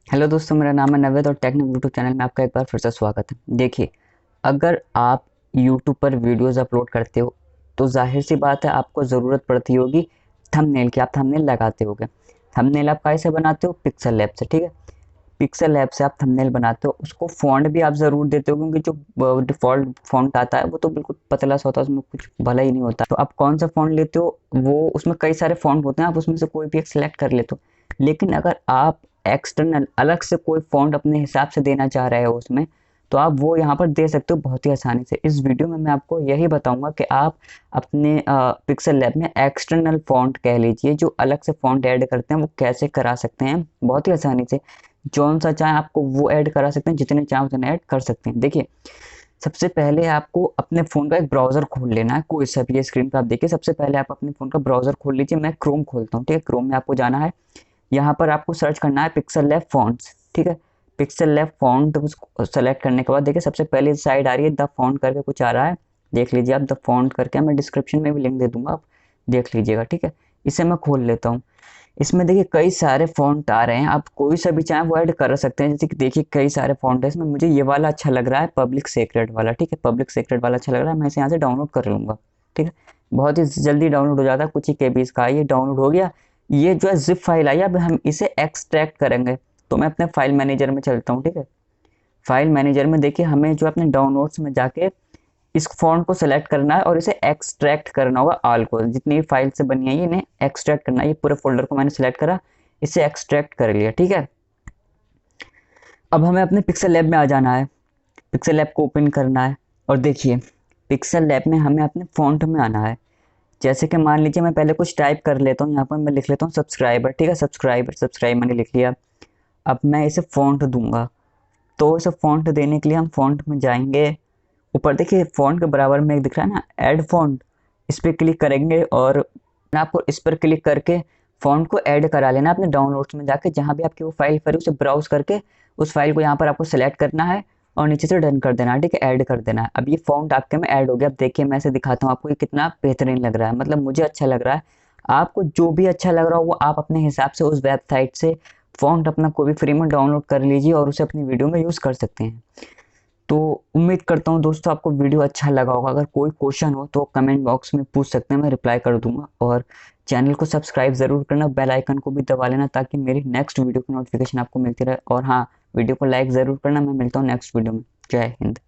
Hello दोस्तों, मेरा नाम है नवेद और टेक्निक यूट्यूब चैनल में आपका एक बार फिर से स्वागत है। देखिए, अगर आप यूट्यूब पर वीडियोस अपलोड करते हो तो जाहिर सी बात है आपको ज़रूरत पड़ती होगी थंबनेल की। आप थंबनेल लगाते होगे। थंबनेल आप कैसे बनाते हो? पिक्सल लैब से, ठीक है। पिक्सल लैब से आप थंबनेल बनाते हो, उसको फ़ॉन्ट भी आप ज़रूर देते हो क्योंकि जो डिफ़ॉल्ट फ़ॉन्ट आता है वो तो बिल्कुल पतला सा होता है, उसमें कुछ भला ही नहीं होता। तो आप कौन सा फ़ॉन्ट लेते हो, वो उसमें कई सारे फ़ॉन्ट होते हैं, आप उसमें से कोई भी एक सिलेक्ट कर लेते हो। लेकिन अगर आप एक्सटर्नल अलग से कोई फ़ॉन्ट अपने हिसाब से देना चाह रहे हो उसमें, तो आप वो यहाँ पर दे सकते हो बहुत ही आसानी से। इस वीडियो में मैं आपको यही बताऊँगा कि आप अपने पिक्सल लैब में एक्सटर्नल फ़ॉन्ट कह लीजिए, जो अलग से फ़ॉन्ट ऐड करते हैं, वो कैसे करा सकते हैं बहुत ही आसानी से। जौन सा चाहे आपको वो ऐड करा सकते हैं, जितने चाहे उतने ऐड कर सकते हैं। देखिए, सबसे पहले आपको अपने फ़ोन का एक ब्राउज़र खोल लेना है, कोई सा भी। ये स्क्रीन पे आप देखिए, सबसे पहले आप अपने फ़ोन का ब्राउज़र खोल लीजिए। मैं क्रोम खोलता हूँ, ठीक है। क्रोम में आपको जाना है, यहाँ पर आपको सर्च करना है पिक्सल लैब फ़ॉन्ट्स, ठीक है। पिक्सल लैब फ़ॉन्ट उसको सेलेक्ट करने के बाद देखिए सबसे पहले साइड आ रही है द फ़ॉन्ट करके कुछ आ रहा है, देख लीजिए आप। द फ़ॉन्ट करके मैं डिस्क्रिप्शन में भी लिंक दे दूँगा, आप देख लीजिएगा, ठीक है। इसे मैं खोल लेता हूँ। इसमें देखिए कई सारे फ़ॉन्ट आ रहे हैं, आप कोई सा भी चाहें वो ऐड कर सकते हैं। जैसे कि देखिए कई सारे फ़ॉन्ट है इसमें, मुझे ये वाला अच्छा लग रहा है, पब्लिक सीक्रेट वाला, ठीक है। पब्लिक सीक्रेट वाला अच्छा लग रहा है, मैं इसे यहाँ से डाउनलोड कर लूँगा, ठीक है। बहुत ही जल्दी डाउनलोड हो जाता है, कुछ ही केबीज़ का। ये डाउनलोड हो गया। ये जो है ज़िप फाइल आई, अब हम इसे एक्सट्रैक्ट करेंगे। तो मैं अपने फाइल मैनेजर में चलता हूँ, ठीक है। फाइल मैनेजर में देखिए हमें जो अपने डाउनलोड्स में जाके इस फ़ॉन्ट को सेलेक्ट करना है और इसे एक्सट्रैक्ट करना होगा। ऑल को, जितनी भी फाइल से बनी है ये, इन्हें एक्सट्रैक्ट करना है। ये पूरे फ़ोल्डर को मैंने सेलेक्ट करा, इसे एक्सट्रैक्ट कर लिया, ठीक है। अब हमें अपने पिक्सल लैब में आ जाना है, पिक्सल लैब को ओपन करना है और देखिए पिक्सल लैब में हमें अपने फ़ॉन्ट में आना है। जैसे कि मान लीजिए मैं पहले कुछ टाइप कर लेता हूँ, यहाँ पर मैं लिख लेता हूँ सब्सक्राइबर, ठीक है। सब्सक्राइबर, सब्सक्राइब मैंने लिख लिया। अब मैं इसे फ़ॉन्ट दूंगा। तो इसे फ़ॉन्ट देने के लिए हम फ़ॉन्ट में जाएंगे। ऊपर देखिए फ़ॉन्ट के बराबर में एक दिख रहा है ना, ऐड फ़ॉन्ट, इस पर क्लिक करेंगे और आपको इस पर क्लिक करके फ़ॉन्ट को ऐड करा लेना अपने डाउनलोड्स में जाके। जहाँ भी आपकी वो फाइल पड़ी उसे ब्राउज करके उस फाइल को यहाँ पर आपको सेलेक्ट करना है और नीचे से डन कर देना है, ठीक है। ऐड कर देना है। अब ये फ़ॉन्ट आपके में ऐड हो गया। अब देखिए मैं इसे दिखाता हूँ आपको, ये कितना बेहतरीन लग रहा है, मतलब मुझे अच्छा लग रहा है। आपको जो भी अच्छा लग रहा हो वो आप अपने हिसाब से उस वेबसाइट से फ़ॉन्ट अपना कोई भी फ्री में डाउनलोड कर लीजिए और उसे अपनी वीडियो में यूज़ कर सकते हैं। तो उम्मीद करता हूँ दोस्तों आपको वीडियो अच्छा लगा होगा। अगर कोई क्वेश्चन हो तो कमेंट बॉक्स में पूछ सकते हैं, मैं रिप्लाई कर दूंगा। और चैनल को सब्सक्राइब ज़रूर करना, बेल आइकन को भी दबा लेना ताकि मेरी नेक्स्ट वीडियो की नोटिफिकेशन आपको मिलती रहे। और हाँ, वीडियो को लाइक ज़रूर करना। मैं मिलता हूँ नेक्स्ट वीडियो में। जय हिंद।